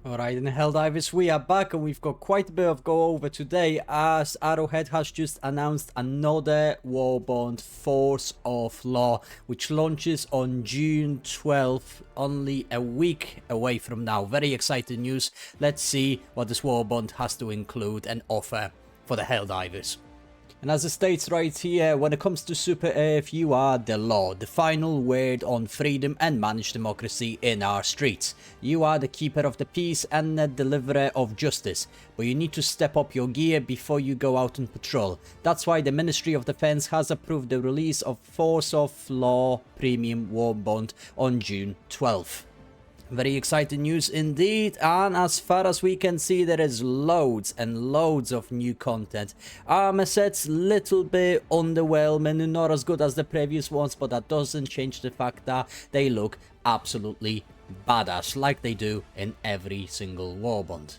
Alright, in Helldivers, we are back and we've got quite a bit of go over today as Arrowhead has just announced another WARBOND Force of Law, which launches on June 12th, only a week away from now. Very exciting news. Let's see what this WARBOND has to include and offer for the Helldivers. And as it states right here, when it comes to Super Earth, you are the law, the final word on freedom and managed democracy in our streets. You are the keeper of the peace and the deliverer of justice, but you need to step up your gear before you go out on patrol. That's why the Ministry of Defense has approved the release of Force of Law Premium WARBOND on June 12th. Very exciting news indeed, and as far as we can see, there is loads and loads of new content. Armor sets, little bit underwhelming, not as good as the previous ones, but that doesn't change the fact that they look absolutely badass, like they do in every single WARBOND.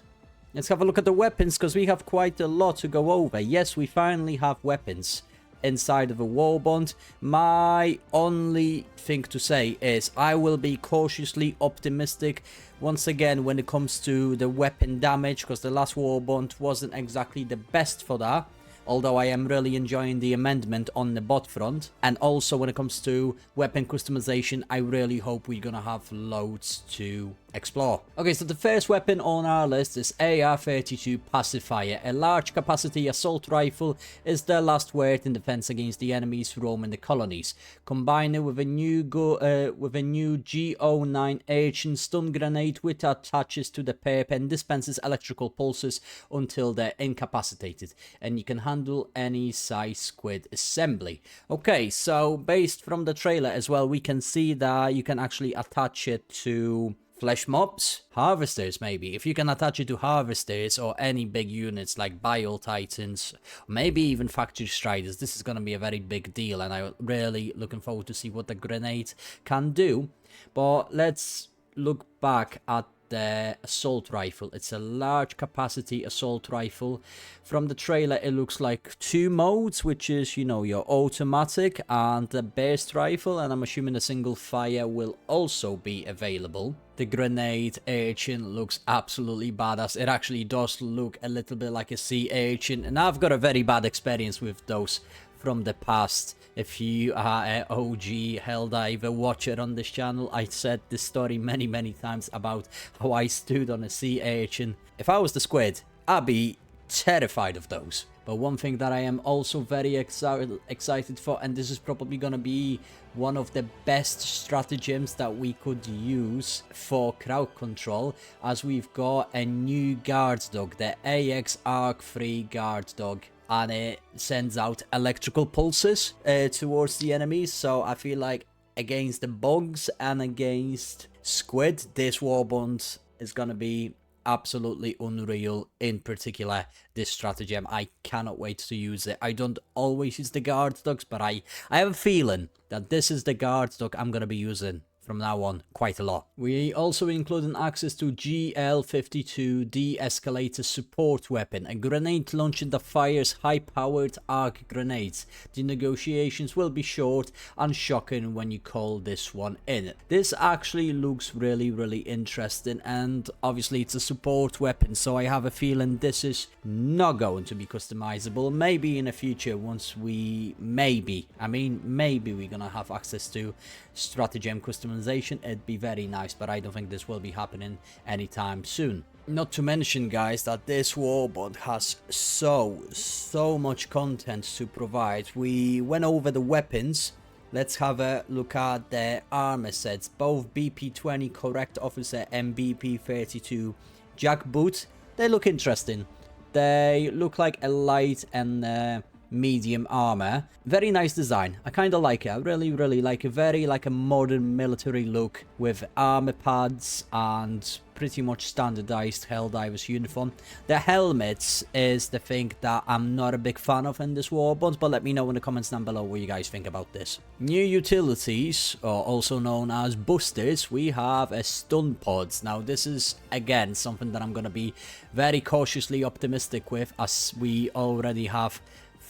Let's have a look at the weapons, because we have quite a lot to go over. Yes, we finally have weapons inside of a WARBOND. My only thing to say is I will be cautiously optimistic once again when it comes to the weapon damage, because the last WARBOND wasn't exactly the best for that, although I am really enjoying the amendment on the bot front. And also when it comes to weapon customization, I really hope we're gonna have loads to explore. Okay, so the first weapon on our list is AR-32 Pacifier. A large capacity assault rifle is the last word in defense against the enemies who roam in the colonies. Combine it with a new G09 H stun grenade which attaches to the perp and dispenses electrical pulses until they're incapacitated, and you can handle any size squid assembly. Okay, so based from the trailer as well, we can see that you can actually attach it to flesh mobs, harvesters maybe. If you can attach it to harvesters or any big units like Bile Titans, maybe even Factory Striders, this is going to be a very big deal, and I'm really looking forward to see what the grenade can do. But let's look back at the assault rifle. It's a large capacity assault rifle. From the trailer it looks like two modes, which is, you know, your automatic and the burst rifle, and I'm assuming a single fire will also be available. The grenade urchin looks absolutely badass. It actually does look a little bit like a sea urchin, and I've got a very bad experience with those from the past. If you are an OG Helldiver watcher on this channel, I said this story many times about how I stood on a sea urchin. If I was the squid, I'd be terrified of those. But one thing that I am also very excited for, and this is probably gonna be one of the best stratagems that we could use for crowd control, as we've got a new guard dog, the AX Arc 3 guard dog, and it sends out electrical pulses towards the enemies. So I feel like against the bugs and against squid, this WARBOND is gonna be absolutely unreal. In particular this stratagem, I cannot wait to use it. I don't always use the guard dogs, but I have a feeling that this is the guard dog I'm gonna be using from now on quite a lot. We also include access to GL52 de-escalator support weapon, a grenade launcher that fires high-powered arc grenades. The negotiations will be short and shocking when you call this one in. This actually looks really interesting, and obviously it's a support weapon, so I have a feeling this is not going to be customizable. Maybe in the future, once we maybe we're gonna have access to stratagem customization, it'd be very nice, but I don't think this will be happening anytime soon. Not to mention, guys, that this WARBOND has so much content to provide. We went over the weapons. Let's have a look at the armor sets. Both BP-20 Correct Officer and BP-32 Jackboot. They look interesting. They look like a light and medium armor. Very nice design. I kind of like it. I really like it. Very like a modern military look with armor pads and pretty much standardized Helldivers uniform. The helmets is the thing that I'm not a big fan of in this WARBOND, but let me know in the comments down below what you guys think about this. New utilities, or also known as boosters, we have a stun pods. Now this is again something that I'm going to be very cautiously optimistic with, as we already have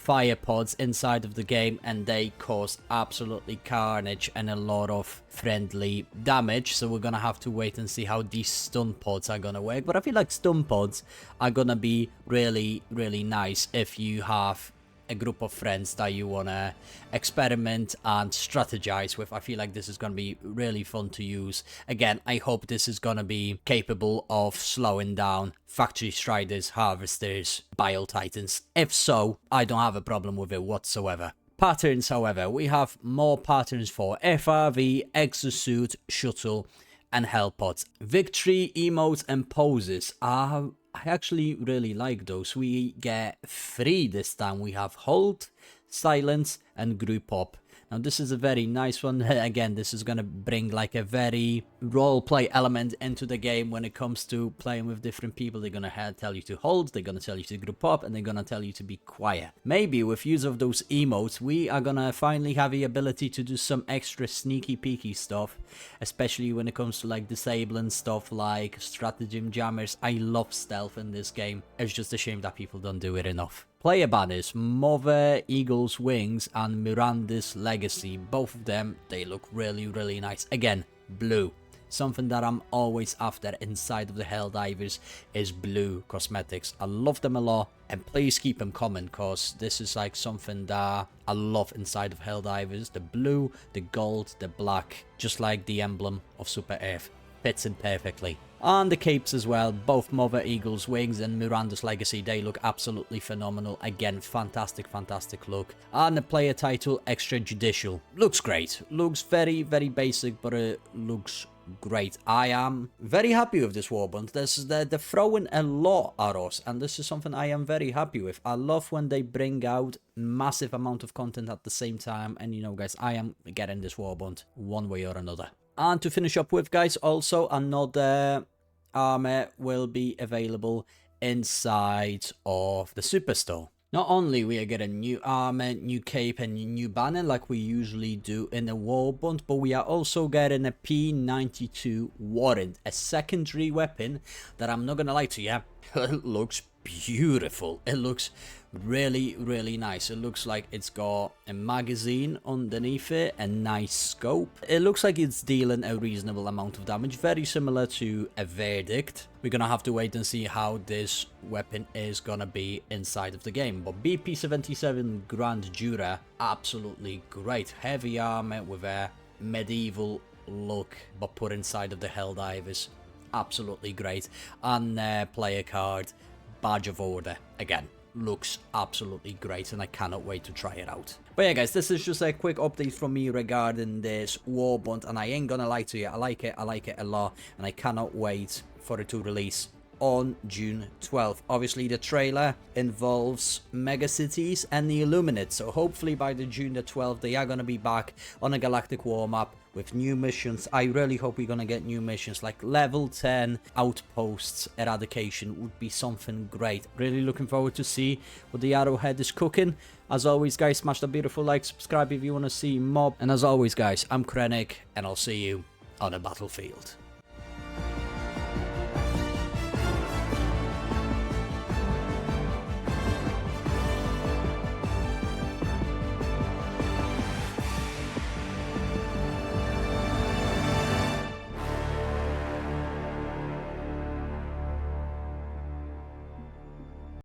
fire pods inside of the game, and they cause absolutely carnage and a lot of friendly damage. So we're gonna have to wait and see how these stun pods are gonna work. But I feel like stun pods are gonna be really, really nice if you have a group of friends that you want to experiment and strategize with. I feel like this is going to be really fun to use. Again, I hope this is going to be capable of slowing down factory striders, harvesters, bile titans. If so, I don't have a problem with it whatsoever. Patterns, however, we have more patterns for FRV, Exosuit, Shuttle, and Hellpods. Victory, emotes, and poses are... I actually really like those. We get 3 this time. We have Hold, Silence, and Group Up. Now this is a very nice one. Again, this is gonna bring like a very roleplay element into the game when it comes to playing with different people. They're gonna tell you to hold, they're gonna tell you to group up, and they're gonna tell you to be quiet. Maybe with use of those emotes, we are gonna finally have the ability to do some extra sneaky peeky stuff, especially when it comes to like disabling stuff like stratagem jammers. I love stealth in this game. It's just a shame that people don't do it enough. Player banners, Mother Eagle's Wings and Miranda's Legacy. Both of them, they look really, really nice. Again, blue. Something that I'm always after inside of the Helldivers is blue cosmetics. I love them a lot, and please keep them coming, because this is like something that I love inside of Helldivers. The blue, the gold, the black, just like the emblem of Super Earth. Fits in perfectly. And the capes as well, both Mother Eagle's Wings and Miranda's Legacy, they look absolutely phenomenal. Again, fantastic, fantastic look. And the player title, Extrajudicial. Looks great. Looks very, very basic, but it looks great. I am very happy with this Warbond. They're throwing a lot at us, and this is something I am very happy with. I love when they bring out massive amount of content at the same time, and you know guys, I am getting this Warbond one way or another. And to finish up with, guys, also another armor will be available inside of the Superstore. Not only we are getting new armor, new cape, and new banner like we usually do in the Warbond, but we are also getting a P92 Warrant, a secondary weapon that I'm not gonna lie to you, it looks beautiful. It looks really, really nice. It looks like it's got a magazine underneath it, a nice scope. It looks like it's dealing a reasonable amount of damage, very similar to a Verdict. We're gonna have to wait and see how this weapon is gonna be inside of the game. But BP-77 Grand Jura, absolutely great. Heavy armor with a medieval look, but put inside of the Helldivers. Absolutely great. And player card, Badge of Order, again, looks absolutely great, and I cannot wait to try it out. But yeah guys, this is just a quick update from me regarding this Warbond, and I ain't gonna lie to you, I like it a lot, and I cannot wait for it to release on June 12th. Obviously the trailer involves mega cities and the Illuminate, so hopefully by the June the 12th they are going to be back on a galactic war map with new missions. I really hope we're going to get new missions like level 10 outposts eradication would be something great. Really looking forward to see what the Arrowhead is cooking. As always guys, smash that beautiful like, subscribe if you want to see more, and as always guys, I'm Krennic, and I'll see you on a battlefield.